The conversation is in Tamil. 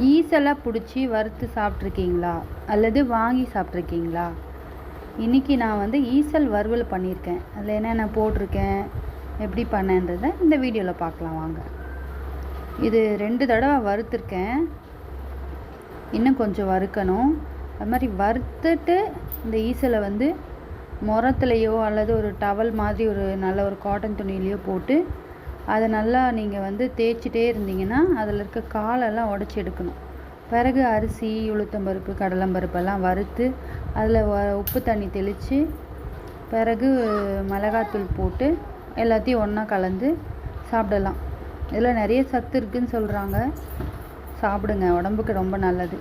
ஈஸெல்லாம் பிடிச்சி வறுத்து சாப்பிட்ருக்கீங்களா அல்லது வாங்கி சாப்பிட்ருக்கீங்களா? இன்றைக்கி நான் வந்து ஈசல் வறுவல் பண்ணியிருக்கேன். அதில் என்னென்ன போட்டிருக்கேன், எப்படி பண்ணேன்றதை இந்த வீடியோவில் பார்க்கலாம் வாங்க. இது 2 தடவை வறுத்துருக்கேன். இன்னும் கொஞ்சம் வறுக்கணும். அது மாதிரி வறுத்துட்டு இந்த ஈசலை வந்து முறத்துலையோ அல்லது ஒரு டவல் மாதிரி ஒரு நல்ல ஒரு காட்டன் துணியிலையோ போட்டு அதை நல்லா நீங்கள் வந்து தேய்ச்சிட்டே இருந்தீங்கன்னா அதில் இருக்க காலெல்லாம் உடச்சி எடுக்கணும். பிறகு அரிசி, உளுத்தம்பருப்பு, கடலம்பருப்பெல்லாம் வறுத்து அதில் உப்பு தண்ணி தெளித்து பிறகு மிளகாத்தூள் போட்டு எல்லாத்தையும் ஒன்றா கலந்து சாப்பிடலாம். இதில் நிறைய சத்து இருக்குதுன்னு சொல்கிறாங்க. சாப்பிடுங்க, உடம்புக்கு ரொம்ப நல்லது.